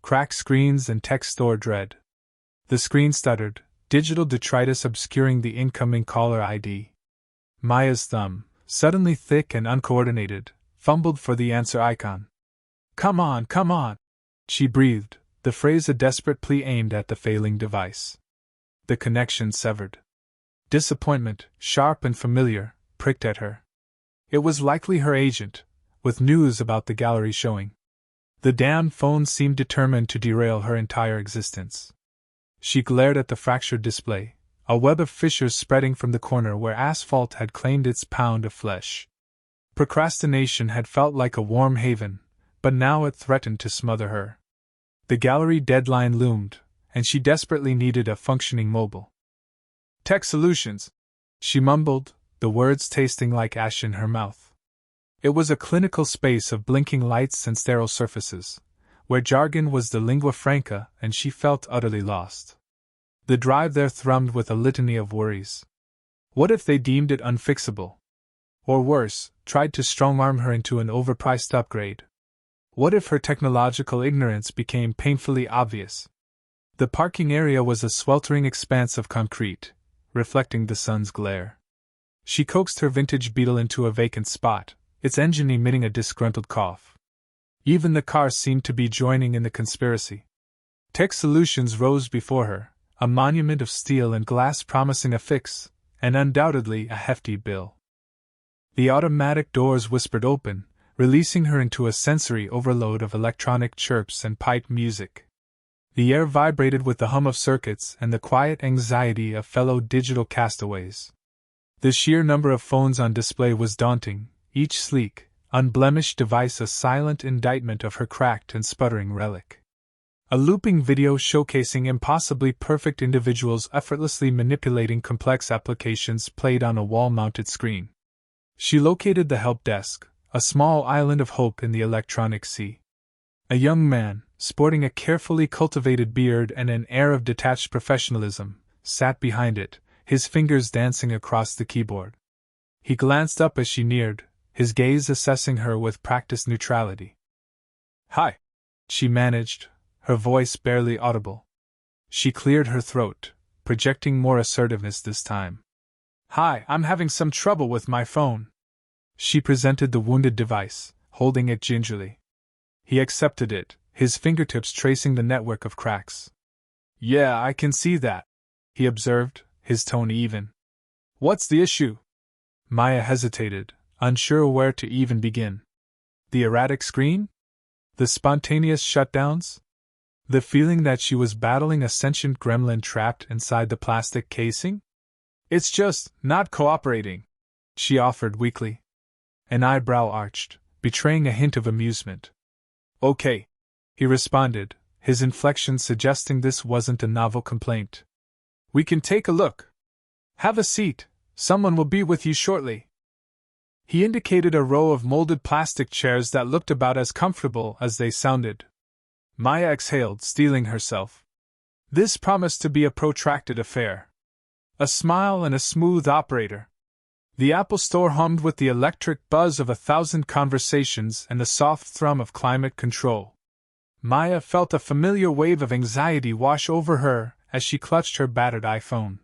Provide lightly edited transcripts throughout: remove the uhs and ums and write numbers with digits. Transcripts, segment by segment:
cracked screens and tech store dread. The screen stuttered, digital detritus obscuring the incoming caller ID. Maya's thumb, suddenly thick and uncoordinated, fumbled for the answer icon. Come on, she breathed, the phrase a desperate plea aimed at the failing device. The connection severed. Disappointment, sharp and familiar, pricked at her. It was likely her agent, with news about the gallery showing. The damn phone seemed determined to derail her entire existence. She glared at the fractured display, a web of fissures spreading from the corner where asphalt had claimed its pound of flesh. Procrastination had felt like a warm haven, but now it threatened to smother her. The gallery deadline loomed, and she desperately needed a functioning mobile. Tech Solutions, she mumbled, the words tasting like ash in her mouth. It was a clinical space of blinking lights and sterile surfaces, where jargon was the lingua franca and she felt utterly lost. The drive there thrummed with a litany of worries. What if they deemed it unfixable? Or worse, tried to strong-arm her into an overpriced upgrade? What if her technological ignorance became painfully obvious? The parking area was a sweltering expanse of concrete, reflecting the sun's glare. She coaxed her vintage Beetle into a vacant spot, its engine emitting a disgruntled cough. Even the car seemed to be joining in the conspiracy. Tech Solutions rose before her, a monument of steel and glass promising a fix, and undoubtedly a hefty bill. The automatic doors whispered open, releasing her into a sensory overload of electronic chirps and piped music. The air vibrated with the hum of circuits and the quiet anxiety of fellow digital castaways. The sheer number of phones on display was daunting, each sleek, unblemished device a silent indictment of her cracked and sputtering relic. A looping video showcasing impossibly perfect individuals effortlessly manipulating complex applications played on a wall-mounted screen. She located the help desk, a small island of hope in the electronic sea. A young man, sporting a carefully cultivated beard and an air of detached professionalism, sat behind it, his fingers dancing across the keyboard. He glanced up as she neared, his gaze assessing her with practiced neutrality. "Hi," she managed, her voice barely audible. She cleared her throat, projecting more assertiveness this time. "Hi, I'm having some trouble with my phone." She presented the wounded device, holding it gingerly. He accepted it, his fingertips tracing the network of cracks. "Yeah, I can see that," he observed, his tone even. "What's the issue?" Maya hesitated, unsure where to even begin. The erratic screen? The spontaneous shutdowns? The feeling that she was battling a sentient gremlin trapped inside the plastic casing? "It's just not cooperating," she offered weakly. An eyebrow arched, betraying a hint of amusement. "Okay," he responded, his inflection suggesting this wasn't a novel complaint. "We can take a look. Have a seat, someone will be with you shortly." He indicated a row of molded plastic chairs that looked about as comfortable as they sounded. Maya exhaled, steeling herself. This promised to be a protracted affair. A smile and a smooth operator. The Apple Store hummed with the electric buzz of 1,000 conversations and the soft thrum of climate control. Maya felt a familiar wave of anxiety wash over her as she clutched her battered iPhone.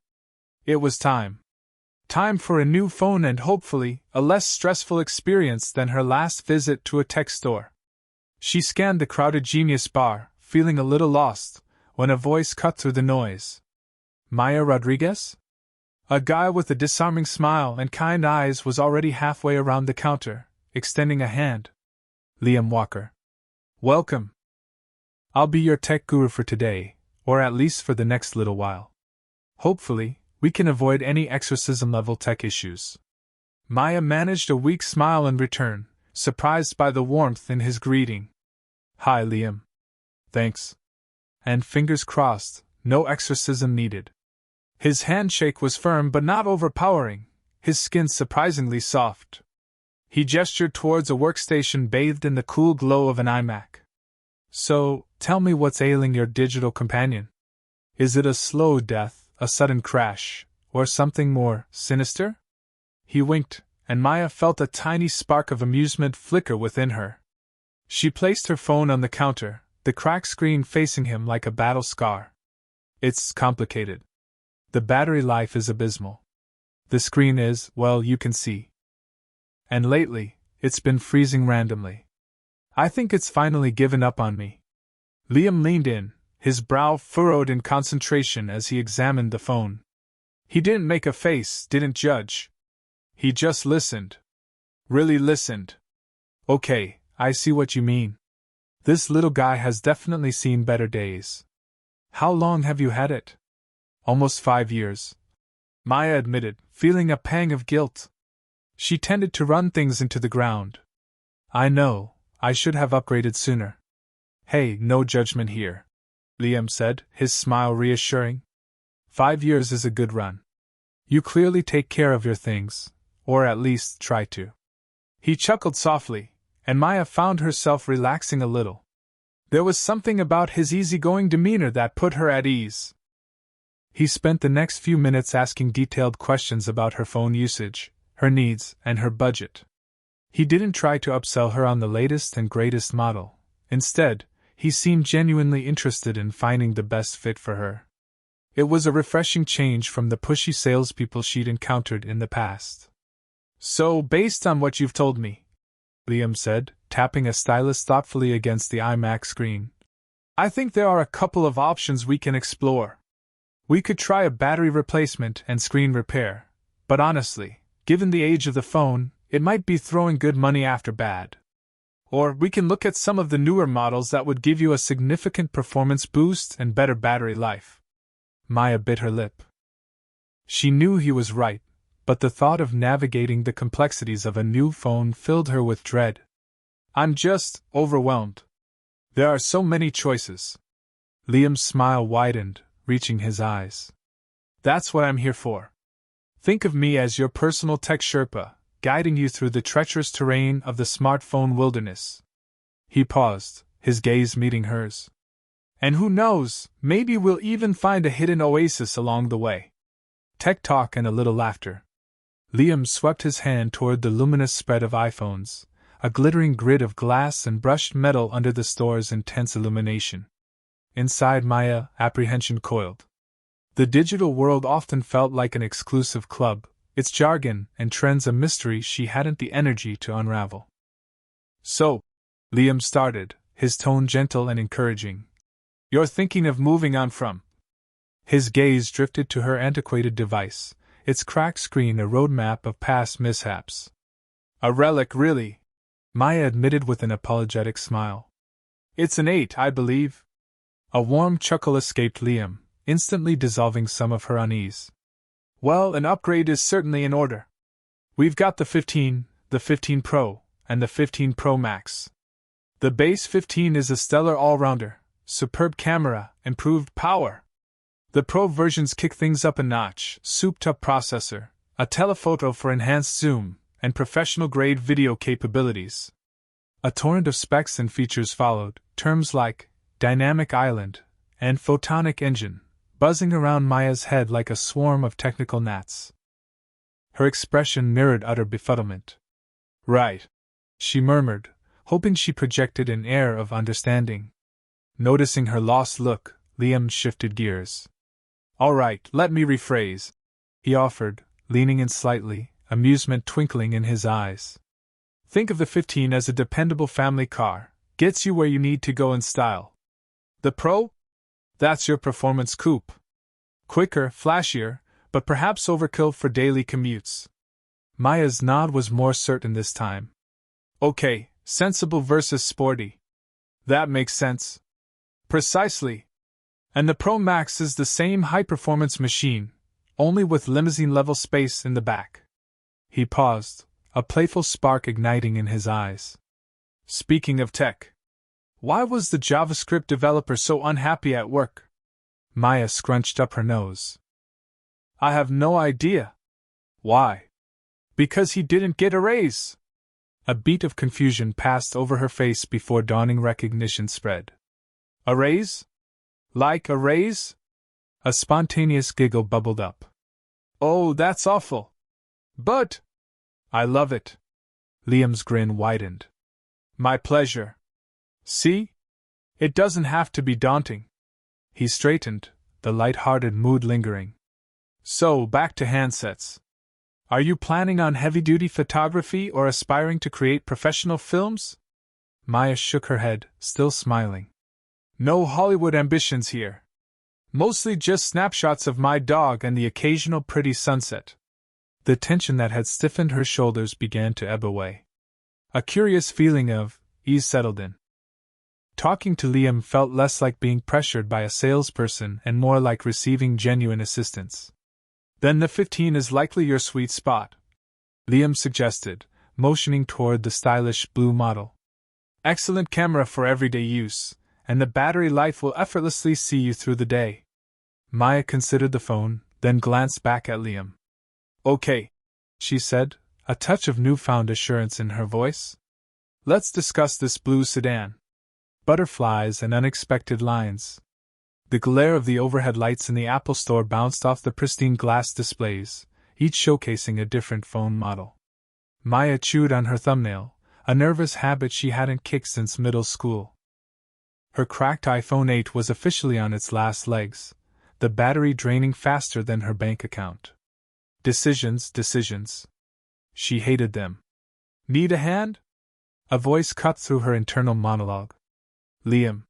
It was time. Time for a new phone and hopefully a less stressful experience than her last visit to a tech store. She scanned the crowded Genius Bar, feeling a little lost, when a voice cut through the noise. "Maya Rodriguez?" A guy with a disarming smile and kind eyes was already halfway around the counter, extending a hand. "Liam Walker. Welcome. I'll be your tech guru for today, or at least for the next little while. Hopefully, we can avoid any exorcism-level tech issues." Maya managed a weak smile in return, surprised by the warmth in his greeting. "Hi, Liam." "Thanks." And fingers crossed, no exorcism needed. His handshake was firm but not overpowering, his skin surprisingly soft. He gestured towards a workstation bathed in the cool glow of an iMac. "So, tell me what's ailing your digital companion. Is it a slow death, a sudden crash, or something more sinister?" He winked, and Maya felt a tiny spark of amusement flicker within her. She placed her phone on the counter, the cracked screen facing him like a battle scar. It's complicated. The battery life is abysmal. The screen is, well, you can see. And lately, it's been freezing randomly. I think it's finally given up on me. Liam leaned in, his brow furrowed in concentration as he examined the phone. He didn't make a face, didn't judge. He just listened. Really listened. Okay, I see what you mean. This little guy has definitely seen better days. How long have you had it? Almost 5 years. Maya admitted, feeling a pang of guilt. She tended to run things into the ground. I know, I should have upgraded sooner. Hey, no judgment here, Liam said, his smile reassuring. 5 years is a good run. You clearly take care of your things, or at least try to. He chuckled softly, and Maya found herself relaxing a little. There was something about his easygoing demeanor that put her at ease. He spent the next few minutes asking detailed questions about her phone usage, her needs, and her budget. He didn't try to upsell her on the latest and greatest model. Instead, he seemed genuinely interested in finding the best fit for her. It was a refreshing change from the pushy salespeople she'd encountered in the past. So, based on what you've told me, Liam said, tapping a stylus thoughtfully against the iMac screen, I think there are a couple of options we can explore. We could try a battery replacement and screen repair, but honestly, given the age of the phone, it might be throwing good money after bad. Or we can look at some of the newer models that would give you a significant performance boost and better battery life. Maya bit her lip. She knew he was right, but the thought of navigating the complexities of a new phone filled her with dread. I'm just overwhelmed. There are so many choices. Liam's smile widened, reaching his eyes. That's what I'm here for. Think of me as your personal tech Sherpa, guiding you through the treacherous terrain of the smartphone wilderness. He paused, his gaze meeting hers. And who knows, maybe we'll even find a hidden oasis along the way. Tech talk and a little laughter. Liam swept his hand toward the luminous spread of iPhones, a glittering grid of glass and brushed metal under the store's intense illumination. Inside Maya, apprehension coiled. The digital world often felt like an exclusive club, its jargon and trends a mystery she hadn't the energy to unravel. So, Liam started, his tone gentle and encouraging. You're thinking of moving on from? His gaze drifted to her antiquated device, its cracked screen a roadmap of past mishaps. A relic, really, Maya admitted with an apologetic smile. It's an 8, I believe. A warm chuckle escaped Liam, instantly dissolving some of her unease. Well, an upgrade is certainly in order. We've got the 15, the 15 Pro, and the 15 Pro Max. The base 15 is a stellar all-rounder, superb camera, improved power. The Pro versions kick things up a notch, souped-up processor, a telephoto for enhanced zoom, and professional-grade video capabilities. A torrent of specs and features followed, terms like dynamic island and photonic engine, buzzing around Maya's head like a swarm of technical gnats. Her expression mirrored utter befuddlement. Right, she murmured, hoping she projected an air of understanding. Noticing her lost look, Liam shifted gears. All right, let me rephrase, he offered, leaning in slightly, amusement twinkling in his eyes. Think of the 15 as a dependable family car, gets you where you need to go in style. The Pro? That's your performance coupe. Quicker, flashier, but perhaps overkill for daily commutes. Maya's nod was more certain this time. Okay, sensible versus sporty. That makes sense. Precisely. And the Pro Max is the same high-performance machine, only with limousine-level space in the back. He paused, a playful spark igniting in his eyes. Speaking of tech, why was the JavaScript developer so unhappy at work? Maya scrunched up her nose. I have no idea. Why? Because he didn't get a raise. A beat of confusion passed over her face before dawning recognition spread. A raise? Like a raise? A spontaneous giggle bubbled up. Oh, that's awful. But I love it. Liam's grin widened. My pleasure. See? It doesn't have to be daunting. He straightened, the light-hearted mood lingering. So, back to handsets. Are you planning on heavy-duty photography or aspiring to create professional films? Maya shook her head, still smiling. No Hollywood ambitions here. Mostly just snapshots of my dog and the occasional pretty sunset. The tension that had stiffened her shoulders began to ebb away. A curious feeling of ease settled in. Talking to Liam felt less like being pressured by a salesperson and more like receiving genuine assistance. Then the 15 is likely your sweet spot, Liam suggested, motioning toward the stylish blue model. Excellent camera for everyday use, and the battery life will effortlessly see you through the day. Maya considered the phone, then glanced back at Liam. Okay, she said, a touch of newfound assurance in her voice. Let's discuss this blue sedan. Butterflies and unexpected lines. The glare of the overhead lights in the Apple Store bounced off the pristine glass displays, each showcasing a different phone model. Maya chewed on her thumbnail, a nervous habit she hadn't kicked since middle school. Her cracked iPhone 8 was officially on its last legs, the battery draining faster than her bank account. Decisions. She hated them. Need a hand? A voice cut through her internal monologue. Liam.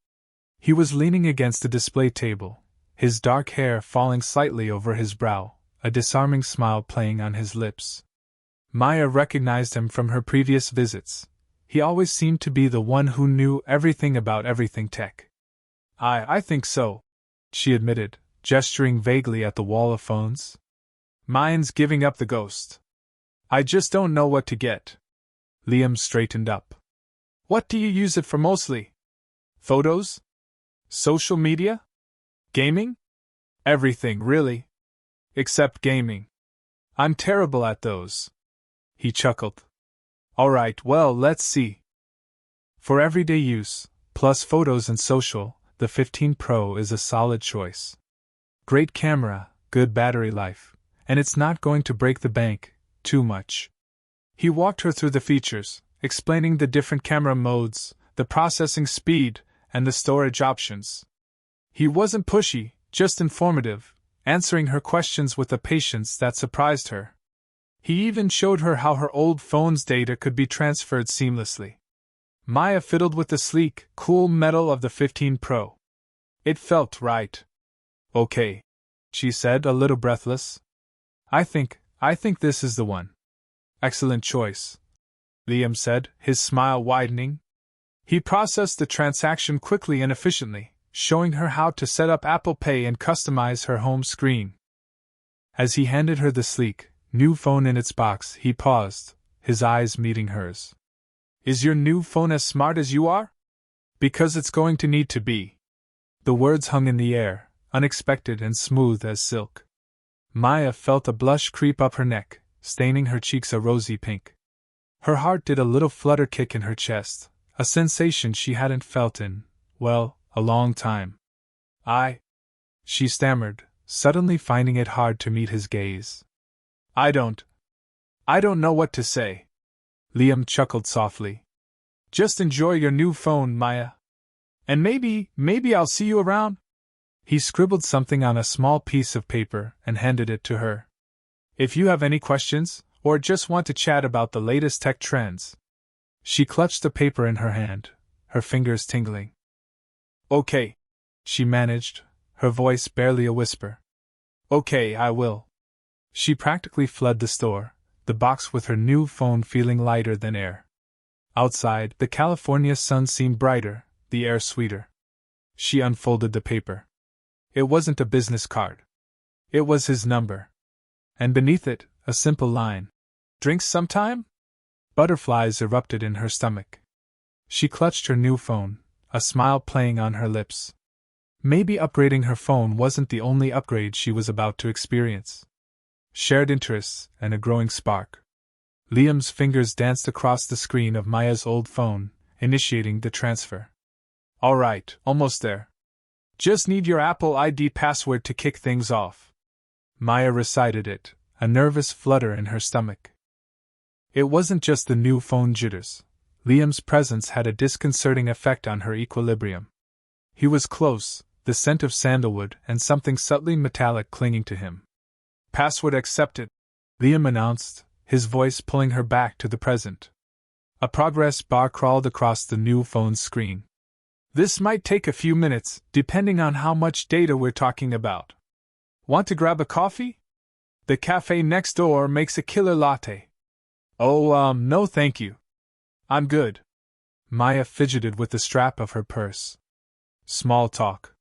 He was leaning against a display table, his dark hair falling slightly over his brow, a disarming smile playing on his lips. Maya recognized him from her previous visits. He always seemed to be the one who knew everything about everything tech. I think so, she admitted, gesturing vaguely at the wall of phones. Mine's giving up the ghost. I just don't know what to get. Liam straightened up. What do you use it for mostly? Photos? Social media? Gaming? Everything, really. Except gaming. I'm terrible at those. He chuckled. Alright, well, let's see. For everyday use, plus photos and social, the 15 Pro is a solid choice. Great camera, good battery life, and it's not going to break the bank too much. He walked her through the features, explaining the different camera modes, the processing speed, and the storage options. He wasn't pushy, just informative, answering her questions with a patience that surprised her. He even showed her how her old phone's data could be transferred seamlessly. Maya fiddled with the sleek, cool metal of the 15 Pro. It felt right. Okay, she said, a little breathless. I think this is the one. Excellent choice, Liam said, his smile widening. He processed the transaction quickly and efficiently, showing her how to set up Apple Pay and customize her home screen. As he handed her the sleek, new phone in its box, he paused, his eyes meeting hers. Is your new phone as smart as you are? Because it's going to need to be. The words hung in the air, unexpected and smooth as silk. Maya felt a blush creep up her neck, staining her cheeks a rosy pink. Her heart did a little flutter kick in her chest, a sensation she hadn't felt in, well, a long time. She stammered, suddenly finding it hard to meet his gaze. I don't know what to say. Liam chuckled softly. Just enjoy your new phone, Maya. And maybe I'll see you around? He scribbled something on a small piece of paper and handed it to her. If you have any questions, or just want to chat about the latest tech trends. She clutched the paper in her hand, her fingers tingling. Okay, she managed, her voice barely a whisper. Okay, I will. She practically fled the store, the box with her new phone feeling lighter than air. Outside, the California sun seemed brighter, the air sweeter. She unfolded the paper. It wasn't a business card. It was his number. And beneath it, a simple line. Drinks sometime? Butterflies erupted in her stomach. She clutched her new phone, a smile playing on her lips. Maybe upgrading her phone wasn't the only upgrade she was about to experience. Shared interests and a growing spark. Liam's fingers danced across the screen of Maya's old phone, initiating the transfer. All right, almost there. Just need your Apple ID password to kick things off. Maya recited it, a nervous flutter in her stomach. It wasn't just the new phone jitters. Liam's presence had a disconcerting effect on her equilibrium. He was close, the scent of sandalwood and something subtly metallic clinging to him. Password accepted, Liam announced, his voice pulling her back to the present. A progress bar crawled across the new phone's screen. This might take a few minutes, depending on how much data we're talking about. Want to grab a coffee? The cafe next door makes a killer latte. Oh, no thank you. I'm good. Maya fidgeted with the strap of her purse. Small talk.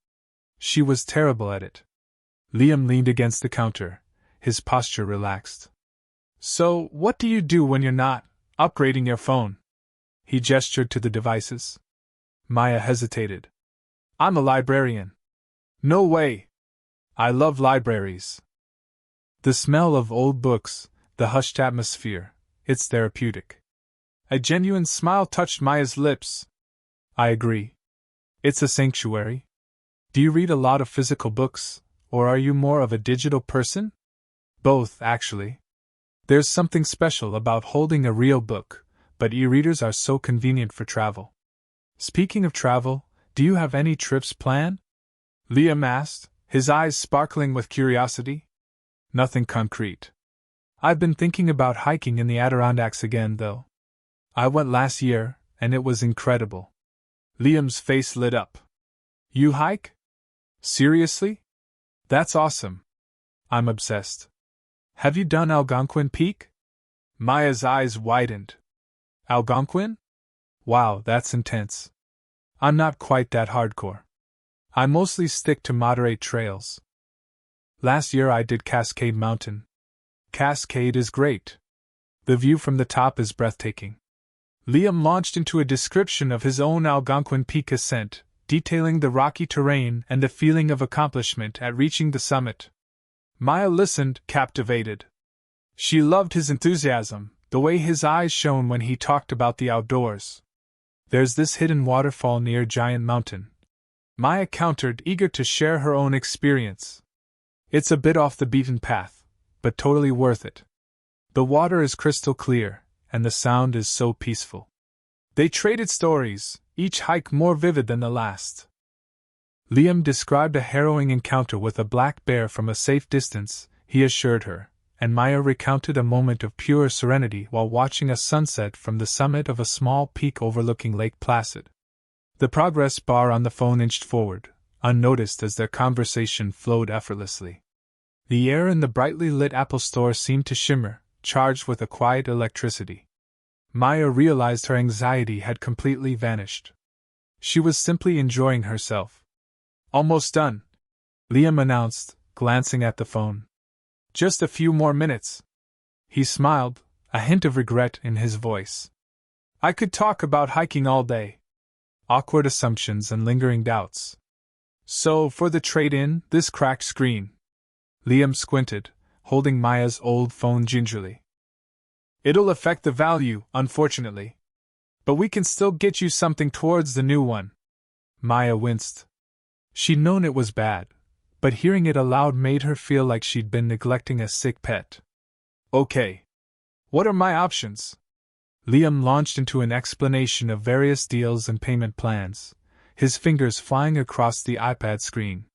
She was terrible at it. Liam leaned against the counter, his posture relaxed. So, what do you do when you're not upgrading your phone? He gestured to the devices. Maya hesitated. I'm a librarian. No way. I love libraries. The smell of old books, the hushed atmosphere, it's therapeutic. A genuine smile touched Maya's lips. I agree. It's a sanctuary. Do you read a lot of physical books, or are you more of a digital person? Both, actually. There's something special about holding a real book, but e-readers are so convenient for travel. Speaking of travel, do you have any trips planned? Liam asked, his eyes sparkling with curiosity. Nothing concrete. I've been thinking about hiking in the Adirondacks again, though. I went last year, and it was incredible. Liam's face lit up. You hike? Seriously? That's awesome. I'm obsessed. Have you done Algonquin Peak? Maya's eyes widened. Algonquin? Wow, that's intense. I'm not quite that hardcore. I mostly stick to moderate trails. Last year I did Cascade Mountain. Cascade is great. The view from the top is breathtaking. Liam launched into a description of his own Algonquin Peak ascent, detailing the rocky terrain and the feeling of accomplishment at reaching the summit. Maya listened, captivated. She loved his enthusiasm, the way his eyes shone when he talked about the outdoors. There's this hidden waterfall near Giant Mountain. Maya countered, eager to share her own experience. It's a bit off the beaten path, but totally worth it. The water is crystal clear, and the sound is so peaceful. They traded stories, each hike more vivid than the last. Liam described a harrowing encounter with a black bear from a safe distance, he assured her, and Maya recounted a moment of pure serenity while watching a sunset from the summit of a small peak overlooking Lake Placid. The progress bar on the phone inched forward, unnoticed as their conversation flowed effortlessly. The air in the brightly lit Apple store seemed to shimmer, charged with a quiet electricity. Maya realized her anxiety had completely vanished. She was simply enjoying herself. Almost done, Liam announced, glancing at the phone. Just a few more minutes. He smiled, a hint of regret in his voice. I could talk about hiking all day. Awkward assumptions and lingering doubts. So, for the trade-in, this cracked screen. Liam squinted, holding Maya's old phone gingerly. It'll affect the value, unfortunately. But we can still get you something towards the new one. Maya winced. She'd known it was bad, but hearing it aloud made her feel like she'd been neglecting a sick pet. Okay. What are my options? Liam launched into an explanation of various deals and payment plans, his fingers flying across the iPad screen.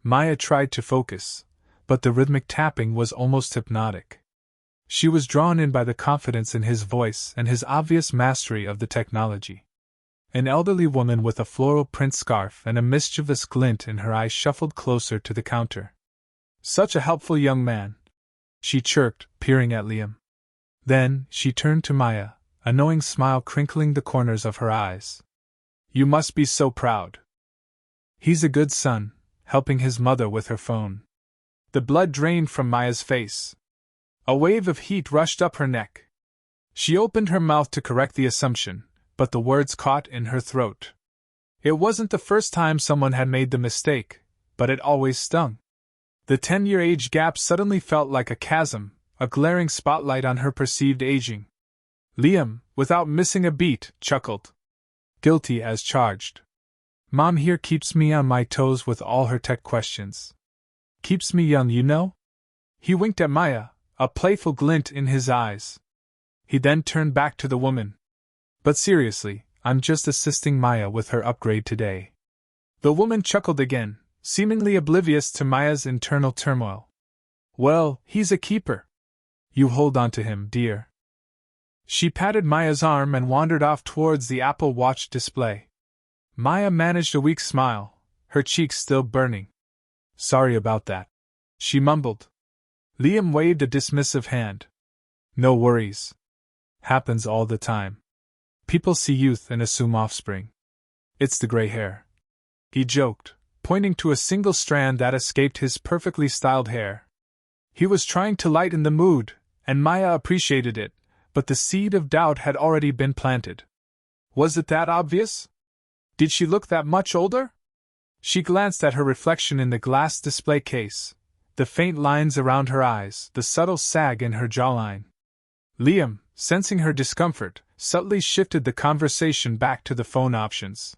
Maya tried to focus, but the rhythmic tapping was almost hypnotic. She was drawn in by the confidence in his voice and his obvious mastery of the technology. An elderly woman with a floral print scarf and a mischievous glint in her eye shuffled closer to the counter. Such a helpful young man, she chirped, peering at Liam. Then, she turned to Maya, a knowing smile crinkling the corners of her eyes. You must be so proud. He's a good son, helping his mother with her phone. The blood drained from Maya's face. A wave of heat rushed up her neck. She opened her mouth to correct the assumption, but the words caught in her throat. It wasn't the first time someone had made the mistake, but it always stung. The 10-year age gap suddenly felt like a chasm, a glaring spotlight on her perceived aging. Liam, without missing a beat, chuckled. Guilty as charged. Mom here keeps me on my toes with all her tech questions. Keeps me young, you know? He winked at Maya, a playful glint in his eyes. He then turned back to the woman. But seriously, I'm just assisting Maya with her upgrade today. The woman chuckled again, seemingly oblivious to Maya's internal turmoil. Well, he's a keeper. You hold on to him, dear. She patted Maya's arm and wandered off towards the Apple Watch display. Maya managed a weak smile, her cheeks still burning. Sorry about that, she mumbled. Liam waved a dismissive hand. No worries. Happens all the time. People see youth and assume offspring. It's the gray hair. He joked, pointing to a single strand that escaped his perfectly styled hair. He was trying to lighten the mood, and Maya appreciated it, but the seed of doubt had already been planted. Was it that obvious? Did she look that much older? She glanced at her reflection in the glass display case, the faint lines around her eyes, the subtle sag in her jawline. Liam, sensing her discomfort, subtly shifted the conversation back to the phone options.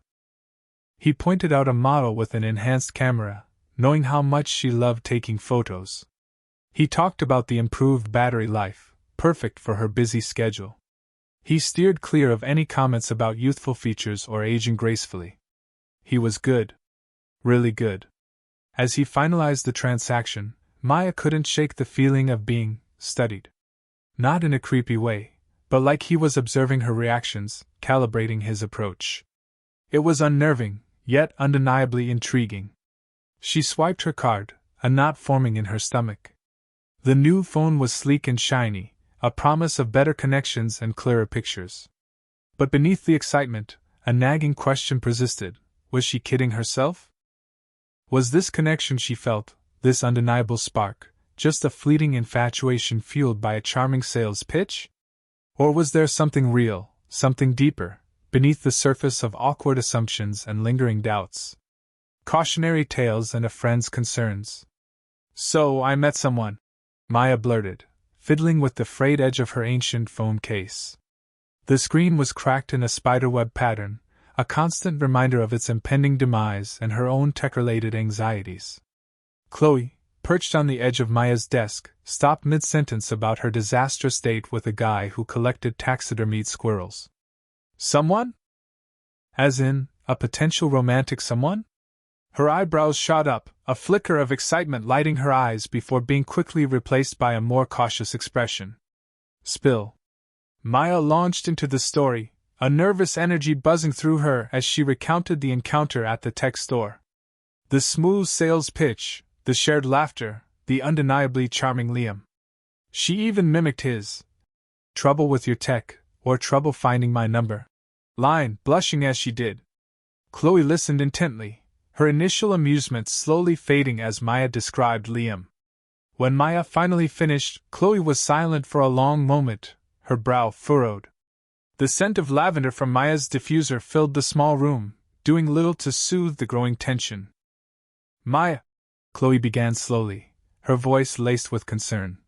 He pointed out a model with an enhanced camera, knowing how much she loved taking photos. He talked about the improved battery life, perfect for her busy schedule. He steered clear of any comments about youthful features or aging gracefully. He was good. Really good. As he finalized the transaction, Maya couldn't shake the feeling of being studied. Not in a creepy way, but like he was observing her reactions, calibrating his approach. It was unnerving, yet undeniably intriguing. She swiped her card, a knot forming in her stomach. The new phone was sleek and shiny, a promise of better connections and clearer pictures. But beneath the excitement, a nagging question persisted. Was she kidding herself? Was this connection she felt, this undeniable spark, just a fleeting infatuation fueled by a charming sales pitch? Or was there something real, something deeper, beneath the surface of awkward assumptions and lingering doubts? Cautionary tales and a friend's concerns. So I met someone, Maya blurted, fiddling with the frayed edge of her ancient phone case. The screen was cracked in a spiderweb pattern, a constant reminder of its impending demise and her own tech-related anxieties. Chloe, perched on the edge of Maya's desk, stopped mid-sentence about her disastrous date with a guy who collected taxidermied squirrels. Someone? As in, a potential romantic someone? Her eyebrows shot up, a flicker of excitement lighting her eyes before being quickly replaced by a more cautious expression. Spill. Maya launched into the story, a nervous energy buzzing through her as she recounted the encounter at the tech store. The smooth sales pitch, the shared laughter, the undeniably charming Liam. She even mimicked his "trouble with your tech," or "trouble finding my number" line, blushing as she did. Chloe listened intently, her initial amusement slowly fading as Maya described Liam. When Maya finally finished, Chloe was silent for a long moment, her brow furrowed. The scent of lavender from Maya's diffuser filled the small room, doing little to soothe the growing tension. Maya, Chloe began slowly, her voice laced with concern.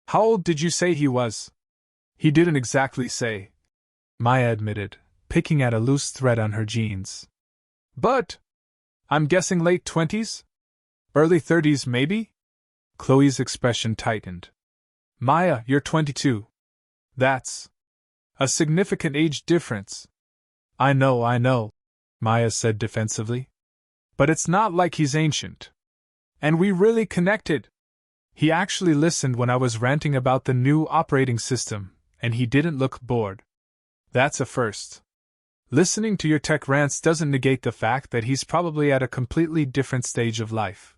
How old did you say he was? He didn't exactly say, Maya admitted, picking at a loose thread on her jeans. But I'm guessing late 20s? Early 30s, maybe? Chloe's expression tightened. Maya, you're 22. That's a significant age difference. I know, Maya said defensively. But it's not like he's ancient. And we really connected. He actually listened when I was ranting about the new operating system, and he didn't look bored. That's a first. Listening to your tech rants doesn't negate the fact that he's probably at a completely different stage of life.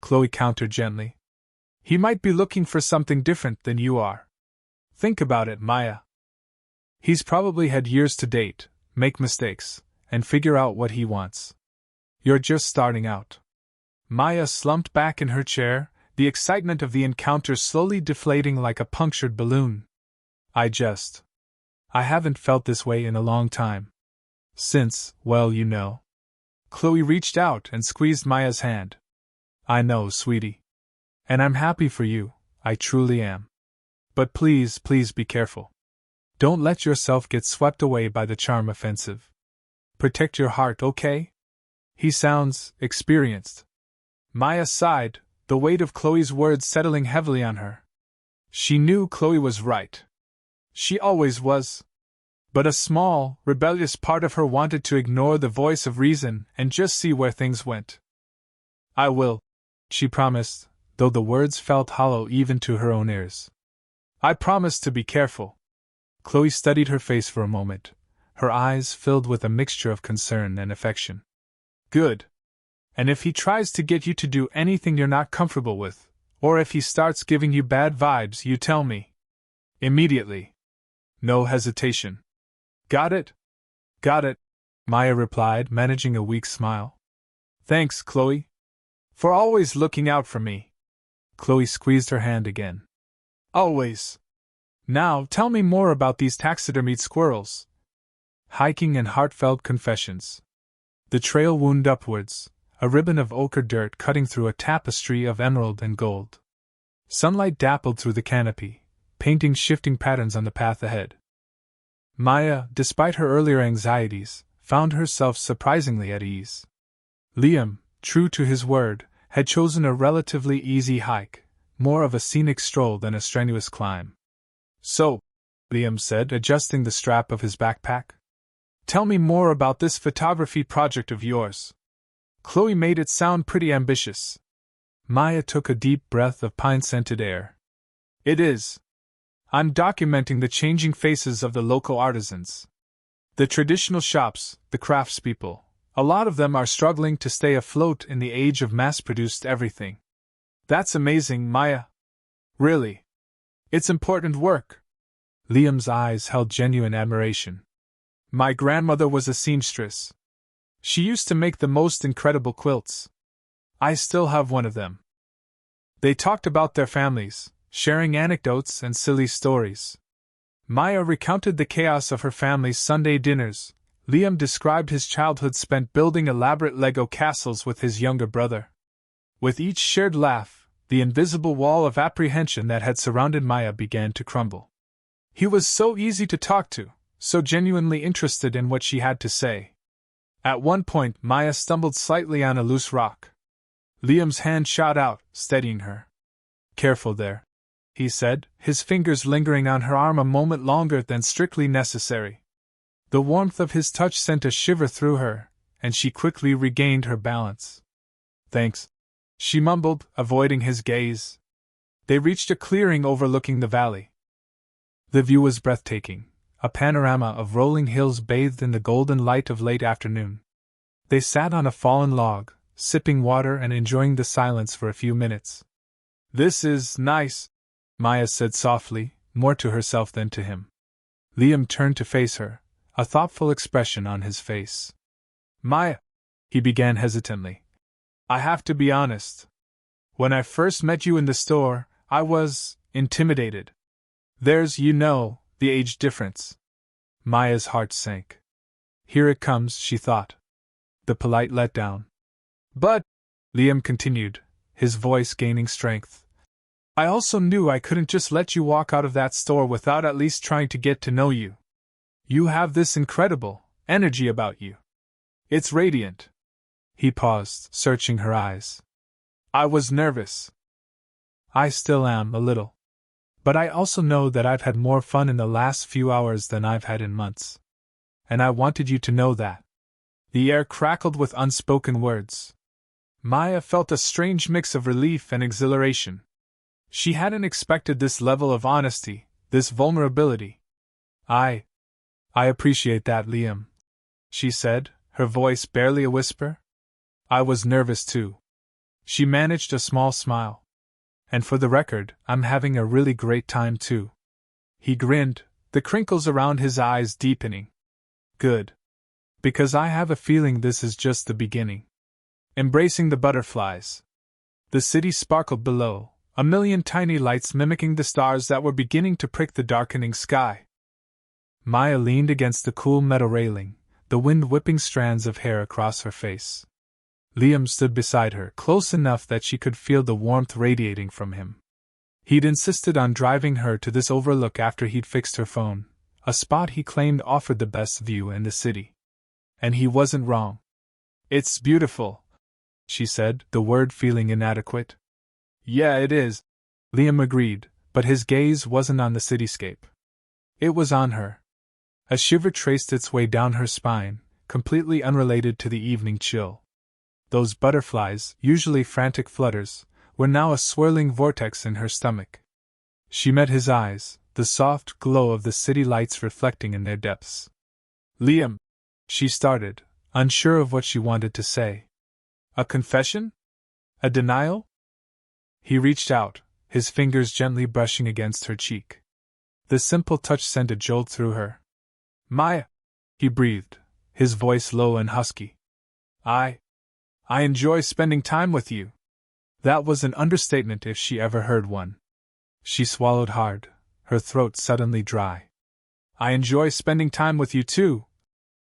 Chloe countered gently. He might be looking for something different than you are. Think about it, Maya. He's probably had years to date, make mistakes, and figure out what he wants. You're just starting out. Maya slumped back in her chair, the excitement of the encounter slowly deflating like a punctured balloon. I haven't felt this way in a long time. Since, well, you know. Chloe reached out and squeezed Maya's hand. I know, sweetie. And I'm happy for you, I truly am. But please be careful. Don't let yourself get swept away by the charm offensive. Protect your heart, okay? He sounds experienced. Maya sighed, the weight of Chloe's words settling heavily on her. She knew Chloe was right. She always was. But a small, rebellious part of her wanted to ignore the voice of reason and just see where things went. I will, she promised, though the words felt hollow even to her own ears. I promise to be careful. Chloe studied her face for a moment, her eyes filled with a mixture of concern and affection. Good. And if he tries to get you to do anything you're not comfortable with, or if he starts giving you bad vibes, you tell me. Immediately. No hesitation. Got it? Got it, Maya replied, managing a weak smile. Thanks, Chloe. For always looking out for me. Chloe squeezed her hand again. Always. Now, tell me more about these taxidermied squirrels. Hiking and heartfelt confessions. The trail wound upwards, a ribbon of ochre dirt cutting through a tapestry of emerald and gold. Sunlight dappled through the canopy, painting shifting patterns on the path ahead. Maya, despite her earlier anxieties, found herself surprisingly at ease. Liam, true to his word, had chosen a relatively easy hike, more of a scenic stroll than a strenuous climb. So, Liam said, adjusting the strap of his backpack, tell me more about this photography project of yours. Chloe made it sound pretty ambitious. Maya took a deep breath of pine-scented air. It is. I'm documenting the changing faces of the local artisans. The traditional shops, the craftspeople, a lot of them are struggling to stay afloat in the age of mass-produced everything. That's amazing, Maya. Really. It's important work. Liam's eyes held genuine admiration. My grandmother was a seamstress. She used to make the most incredible quilts. I still have one of them. They talked about their families, sharing anecdotes and silly stories. Maya recounted the chaos of her family's Sunday dinners. Liam described his childhood spent building elaborate Lego castles with his younger brother. With each shared laugh, the invisible wall of apprehension that had surrounded Maya began to crumble. He was so easy to talk to, so genuinely interested in what she had to say. At one point, Maya stumbled slightly on a loose rock. Liam's hand shot out, steadying her. Careful there, he said, his fingers lingering on her arm a moment longer than strictly necessary. The warmth of his touch sent a shiver through her, and she quickly regained her balance. Thanks, she mumbled, avoiding his gaze. They reached a clearing overlooking the valley. The view was breathtaking, a panorama of rolling hills bathed in the golden light of late afternoon. They sat on a fallen log, sipping water and enjoying the silence for a few minutes. This is nice, Maya said softly, more to herself than to him. Liam turned to face her, a thoughtful expression on his face. Maya, he began hesitantly. I have to be honest. When I first met you in the store, I was intimidated. There's, the age difference. Maya's heart sank. Here it comes, she thought. The polite letdown. But, Liam continued, his voice gaining strength, I also knew I couldn't just let you walk out of that store without at least trying to get to know you. You have this incredible energy about you. It's radiant. He paused, searching her eyes. I was nervous. I still am, a little. But I also know that I've had more fun in the last few hours than I've had in months. And I wanted you to know that. The air crackled with unspoken words. Maya felt a strange mix of relief and exhilaration. She hadn't expected this level of honesty, this vulnerability. I appreciate that, Liam, she said, her voice barely a whisper. I was nervous too. She managed a small smile. And for the record, I'm having a really great time too. He grinned, the crinkles around his eyes deepening. Good. Because I have a feeling this is just the beginning. Embracing the butterflies. The city sparkled below, a million tiny lights mimicking the stars that were beginning to prick the darkening sky. Maya leaned against the cool metal railing, the wind whipping strands of hair across her face. Liam stood beside her, close enough that she could feel the warmth radiating from him. He'd insisted on driving her to this overlook after he'd fixed her phone, a spot he claimed offered the best view in the city. And he wasn't wrong. It's beautiful, she said, the word feeling inadequate. Yeah, it is, Liam agreed, but his gaze wasn't on the cityscape. It was on her. A shiver traced its way down her spine, completely unrelated to the evening chill. Those butterflies, usually frantic flutters, were now a swirling vortex in her stomach. She met his eyes, the soft glow of the city lights reflecting in their depths. Liam, she started, unsure of what she wanted to say. A confession? A denial? He reached out, his fingers gently brushing against her cheek. The simple touch sent a jolt through her. Maya, he breathed, his voice low and husky. I enjoy spending time with you. That was an understatement if she ever heard one. She swallowed hard, her throat suddenly dry. I enjoy spending time with you too,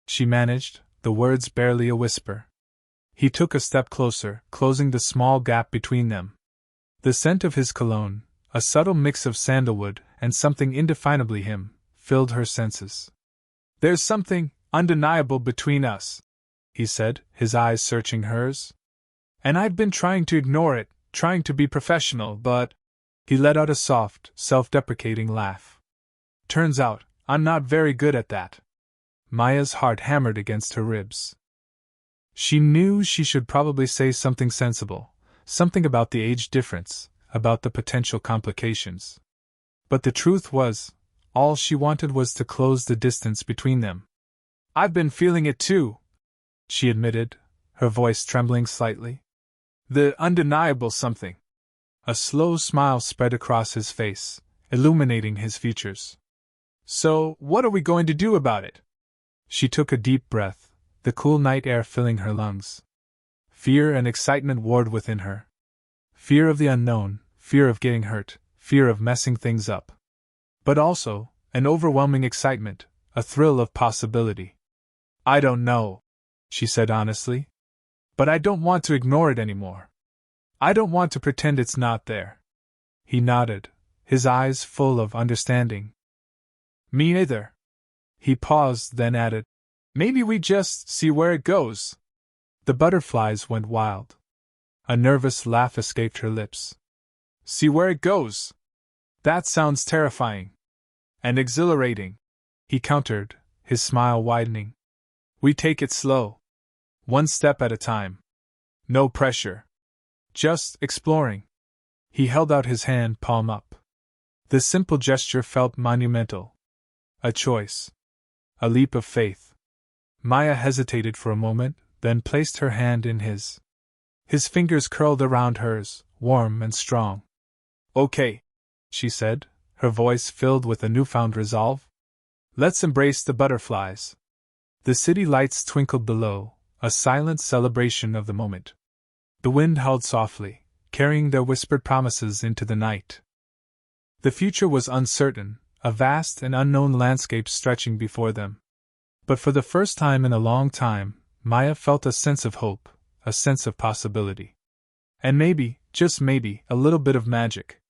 she managed, the words barely a whisper. He took a step closer, closing the small gap between them. The scent of his cologne, a subtle mix of sandalwood and something indefinably him, filled her senses. There's something undeniable between us, he said, his eyes searching hers. And I've been trying to ignore it, trying to be professional, but… He let out a soft, self-deprecating laugh. Turns out, I'm not very good at that. Maya's heart hammered against her ribs. She knew she should probably say something sensible, something about the age difference, about the potential complications. But the truth was, all she wanted was to close the distance between them. I've been feeling it too, she admitted, her voice trembling slightly. The undeniable something. A slow smile spread across his face, illuminating his features. So, what are we going to do about it? She took a deep breath, the cool night air filling her lungs. Fear and excitement warred within her. Fear of the unknown, fear of getting hurt, fear of messing things up. But also, an overwhelming excitement, a thrill of possibility. I don't know, she said honestly. But I don't want to ignore it anymore. I don't want to pretend it's not there. He nodded, his eyes full of understanding. Me neither. He paused, then added, maybe we just see where it goes. The butterflies went wild. A nervous laugh escaped her lips. See where it goes. That sounds terrifying. And exhilarating, he countered, his smile widening. We take it slow. One step at a time. No pressure. Just exploring. He held out his hand, palm up. The simple gesture felt monumental. A choice. A leap of faith. Maya hesitated for a moment, then placed her hand in his. His fingers curled around hers, warm and strong. Okay, she said, her voice filled with a newfound resolve. Let's embrace the butterflies. The city lights twinkled below, a silent celebration of the moment. The wind howled softly, carrying their whispered promises into the night. The future was uncertain, a vast and unknown landscape stretching before them. But for the first time in a long time, Maya felt a sense of hope, a sense of possibility. And maybe, just maybe, a little bit of magic.